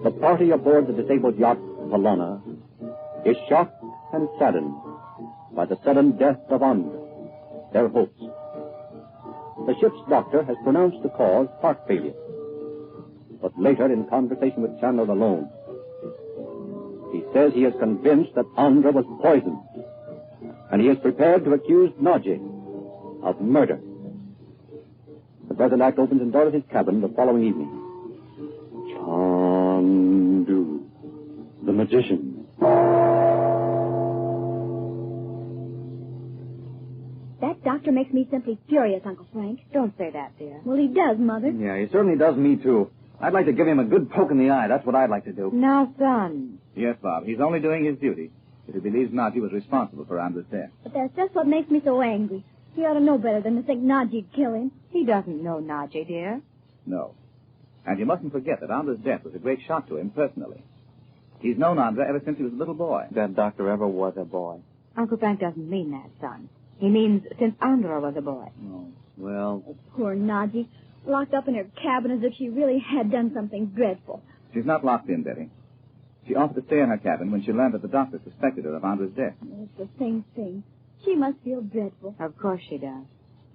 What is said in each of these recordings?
the party aboard the disabled yacht Valona is shocked and saddened by the sudden death of Andra, their host. The ship's doctor has pronounced the cause heart failure. But later, in conversation with Chandler alone, he says he is convinced that Andra was poisoned, and he is prepared to accuse Nadji of murder. The present act opens in Dorothy's cabin the following evening. Chandu the Magician. That doctor makes me simply furious, Uncle Frank. Don't say that, dear. Well, he does, Mother. Yeah, he certainly does me, too. I'd like to give him a good poke in the eye. That's what I'd like to do. Now, son. Yes, Bob. He's only doing his duty. If he believes Nadji was responsible for Andra's death. But that's just what makes me so angry. He ought to know better than to think Nadji'd kill him. He doesn't know Nadji, dear. No. And you mustn't forget that Andra's death was a great shock to him personally. He's known Andra ever since he was a little boy. That doctor ever was a boy. Uncle Frank doesn't mean that, son. He means since Andra was a boy. Oh, well... Oh, poor Nadji. Locked up in her cabin as if she really had done something dreadful. She's not locked in, Betty. She offered to stay in her cabin when she learned that the doctor suspected her of Andra's death. It's the same thing. She must feel dreadful. Of course she does.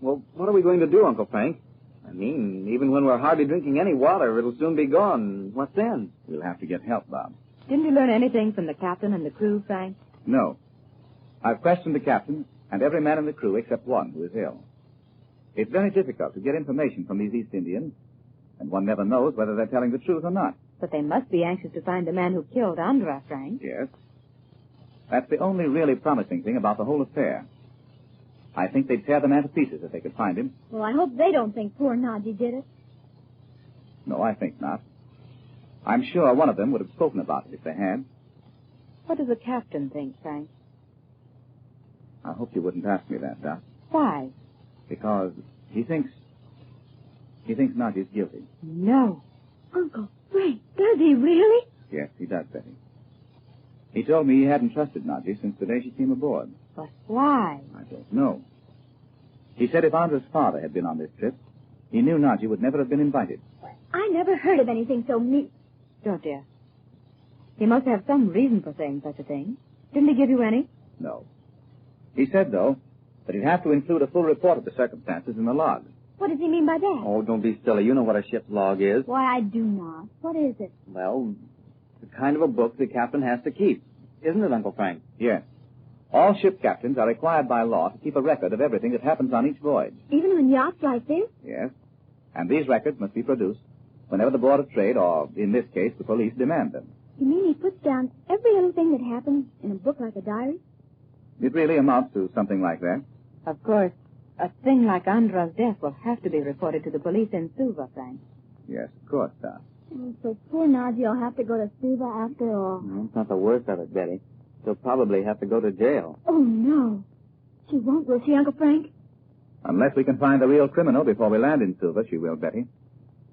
Well, what are we going to do, Uncle Frank? I mean, even when we're hardly drinking any water, it'll soon be gone. What then? We'll have to get help, Bob. Didn't you learn anything from the captain and the crew, Frank? No. I've questioned the captain and every man in the crew except one who is ill. It's very difficult to get information from these East Indians, and one never knows whether they're telling the truth or not. But they must be anxious to find the man who killed Andra, Frank. Yes. That's the only really promising thing about the whole affair. I think they'd tear the man to pieces if they could find him. Well, I hope they don't think poor Nadji did it. No, I think not. I'm sure one of them would have spoken about it if they had. What does the captain think, Frank? I hope you wouldn't ask me that, Doc. Why? Because he thinks Nadji's guilty. No. Uncle Frank, does he really? Yes, he does, Betty. He told me he hadn't trusted Nadji since the day she came aboard. But why? I don't know. He said if Andra's father had been on this trip, he knew Nadji would never have been invited. I never heard of anything so mean. Don't you? He must have some reason for saying such a thing. Didn't he give you any? No. He said, though, that he'd have to include a full report of the circumstances in the log. What does he mean by that? Oh, don't be silly. You know what a ship's log is. Why, I do not. What is it? Well, it's kind of a book the captain has to keep. Isn't it, Uncle Frank? Yes. All ship captains are required by law to keep a record of everything that happens on each voyage. Even on yachts like this? Yes. And these records must be produced whenever the Board of Trade, or in this case, the police, demand them. You mean he puts down every little thing that happens in a book like a diary? It really amounts to something like that. Of course, a thing like Andra's death will have to be reported to the police in Suva, Frank. Yes, of course, Doc. Oh, so poor Nadji will have to go to Suva after all. No, it's not the worst of it, Betty. She'll probably have to go to jail. Oh, no. She won't, will she, Uncle Frank? Unless we can find the real criminal before we land in Suva, she will, Betty.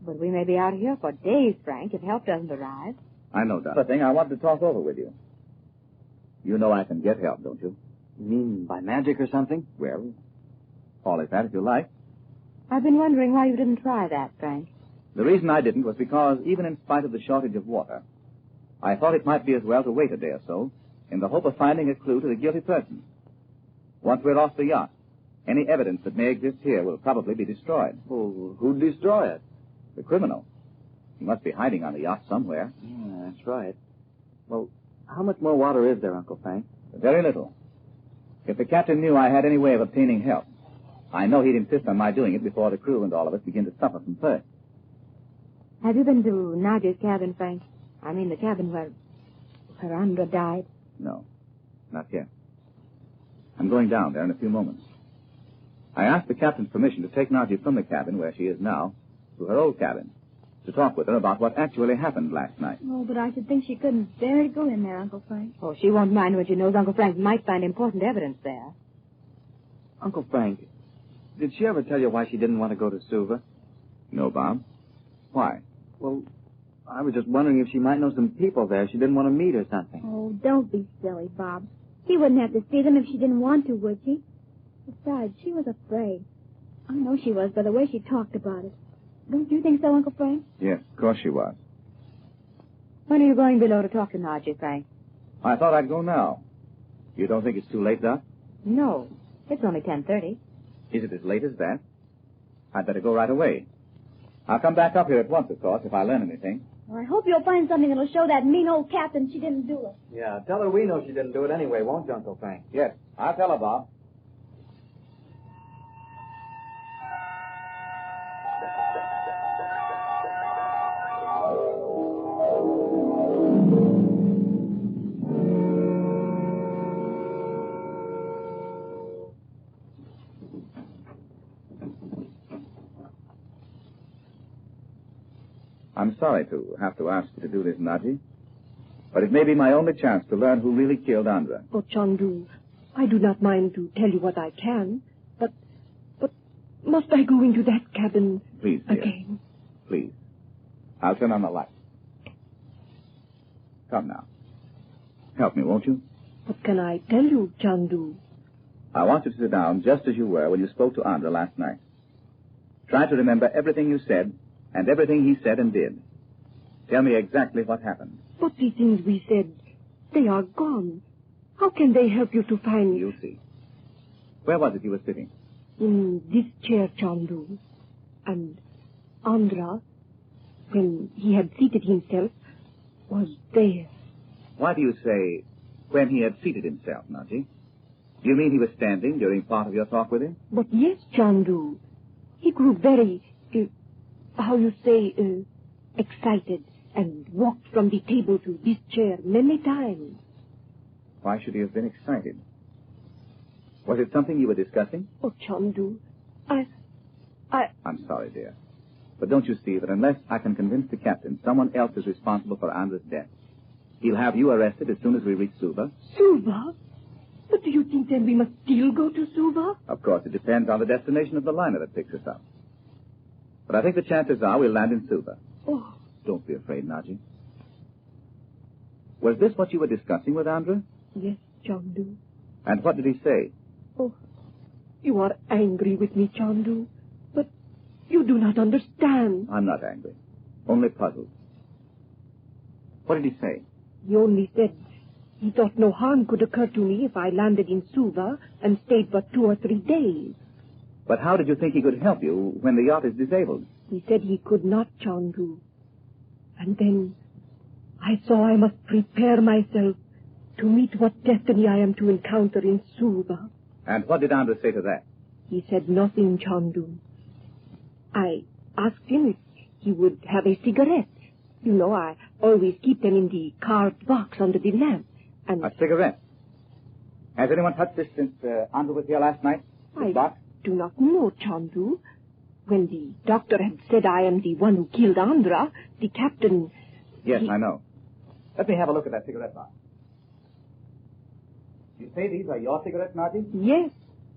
But we may be out here for days, Frank, if help doesn't arrive. I know, Doc. The thing I wanted to talk over with you. You know I can get help, don't you? You mean by magic or something? Well, all is that if you like. I've been wondering why you didn't try that, Frank. The reason I didn't was because, even in spite of the shortage of water, I thought it might be as well to wait a day or so in the hope of finding a clue to the guilty person. Once we're off the yacht, any evidence that may exist here will probably be destroyed. Well, who'd destroy it? The criminal. He must be hiding on the yacht somewhere. Yeah, that's right. Well, how much more water is there, Uncle Frank? Very little. If the captain knew I had any way of obtaining help, I know he'd insist on my doing it before the crew and all of us begin to suffer from thirst. Have you been to Nadji's cabin, Frank? I mean the cabin where Andra died? No, not yet. I'm going down there in a few moments. I asked the captain's permission to take Nadji from the cabin where she is now to her old cabin to talk with her about what actually happened last night. Oh, but I should think she couldn't bear to go in there, Uncle Frank. Oh, she won't mind when she knows Uncle Frank might find important evidence there. Uncle Frank, did she ever tell you why she didn't want to go to Suva? No, Bob. Why? Well, I was just wondering if she might know some people there she didn't want to meet or something. Oh, don't be silly, Bob. She wouldn't have to see them if she didn't want to, would she? Besides, she was afraid. I know she was by the way she talked about it. Don't you think so, Uncle Frank? Yes, of course she was. When are you going below to talk to Naji, Frank? I thought I'd go now. You don't think it's too late, Doc? No. It's only 10:30. Is it as late as that? I'd better go right away. I'll come back up here at once, of course, if I learn anything. Well, I hope you'll find something that'll show that mean old captain she didn't do it. Yeah, tell her we know she didn't do it anyway, won't you, Uncle Frank? Yes, I'll tell her, Bob. I'm sorry to have to ask you to do this, Naji, but it may be my only chance to learn who really killed Andra. Oh, Chandu, I do not mind to tell you what I can, but must I go into that cabin Please, dear. again? Please. I'll turn on the light. Come now. Help me, won't you? What can I tell you, Chandu? I want you to sit down just as you were when you spoke to Andra last night. Try to remember everything you said and everything he said and did. Tell me exactly what happened. But the things we said, they are gone. How can they help you to find... You'll see. Where was it you were sitting? In this chair, Chandu. And Andra, when he had seated himself, was there. Why do you say, when he had seated himself, Naji? Do you mean he was standing during part of your talk with him? But yes, Chandu. He grew very, excited and walked from the table to this chair many times. Why should he have been excited? Was it something you were discussing? Oh, Chandu, I'm sorry, dear. But don't you see that unless I can convince the captain someone else is responsible for Andra's death, he'll have you arrested as soon as we reach Suva? Suva? But do you think then we must still go to Suva? Of course, it depends on the destination of the liner that picks us up. But I think the chances are we'll land in Suva. Oh. Don't be afraid, Naji. Was this what you were discussing with Andra? Yes, Chandu. And what did he say? Oh, you are angry with me, Chandu. But you do not understand. I'm not angry. Only puzzled. What did he say? He only said he thought no harm could occur to me if I landed in Suva and stayed for 2 or 3 days. But how did you think he could help you when the yacht is disabled? He said he could not, Chandu. And then I saw I must prepare myself to meet what destiny I am to encounter in Suva. And what did Andra say to that? He said nothing, Chandu. I asked him if he would have a cigarette. You know, I always keep them in the carved box under the lamp. And A cigarette? Has anyone touched this since Andra was here last night? This box? do not know, Chandu. When the doctor had said I am the one who killed Andra, the captain... Yes, I know. Let me have a look at that cigarette box. You say these are your cigarettes, Naji? Yes.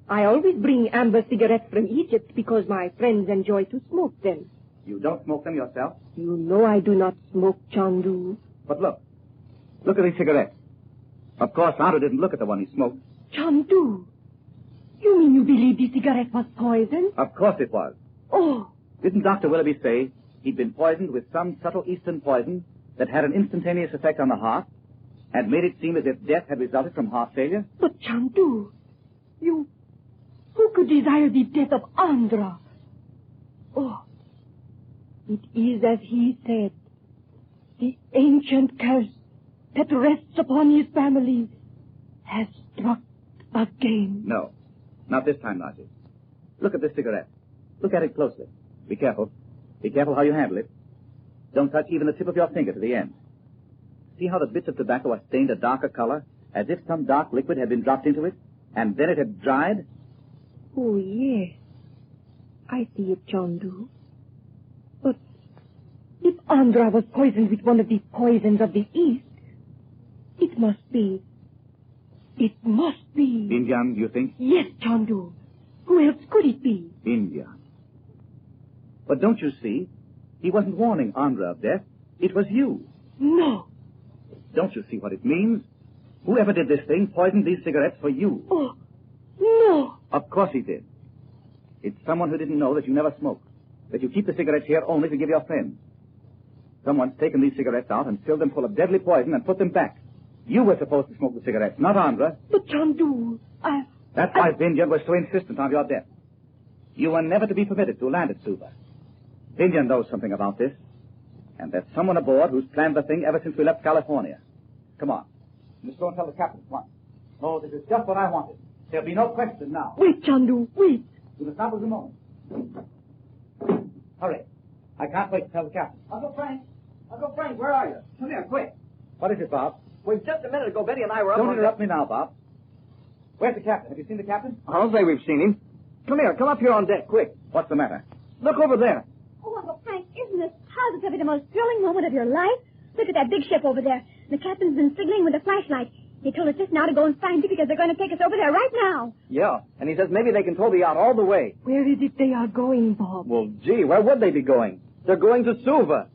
I always bring amber cigarettes from Egypt because my friends enjoy to smoke them. You don't smoke them yourself? You know I do not smoke, Chandu. But look. Look at these cigarettes. Of course, Andra didn't look at the one he smoked. Chandu, you mean you believe the cigarette was poisoned? Of course it was. Oh. Didn't Dr. Willoughby say he'd been poisoned with some subtle Eastern poison that had an instantaneous effect on the heart and made it seem as if death had resulted from heart failure? But, Chandu, who could desire the death of Andra? Oh, it is as he said. The ancient curse that rests upon his family has struck again. No, not this time, Naji. Look at this cigarette. Look at it closely. Be careful. Be careful how you handle it. Don't touch even the tip of your finger to the end. See how the bits of tobacco are stained a darker color, as if some dark liquid had been dropped into it, and then it had dried? Oh, yes. I see it, Chandu. But if Andra was poisoned with one of the poisons of the East, it must be... Indian, you think? Yes, Chandu. Who else could it be? India. But don't you see? He wasn't warning Andra of death. It was you. No. Don't you see what it means? Whoever did this thing poisoned these cigarettes for you. Oh, no. Of course he did. It's someone who didn't know that you never smoke, that you keep the cigarettes here only to give your friends. Someone's taken these cigarettes out and filled them full of deadly poison and put them back. You were supposed to smoke the cigarettes, not Andra. But Chandu, That's why Vinyan was so insistent on your death. You were never to be permitted to land at Suva. Vinyan knows something about this. And there's someone aboard who's planned the thing ever since we left California. Come on. Let's go and tell the captain at once. Oh, this is just what I wanted. There'll be no question now. Wait, Chandu, wait. You must not lose a moment. Hurry. I can't wait to tell the captain. Uncle Frank, where are you? Come here, quick. What is it, Bob? Wait, just a minute ago, Betty and I were up Don't on interrupt me now, Bob. Where's the captain? Have you seen the captain? I'll say we've seen him. Come here, come up here on deck, quick. What's the matter? Look over there. Oh, Uncle Frank, isn't this positively the most thrilling moment of your life? Look at that big ship over there. The captain's been signaling with a flashlight. He told us just now to go and find you because they're going to take us over there right now. Yeah, and he says maybe they can tow the yacht all the way. Where is it they are going, Bob? Well, gee, where would they be going? They're going to Suva.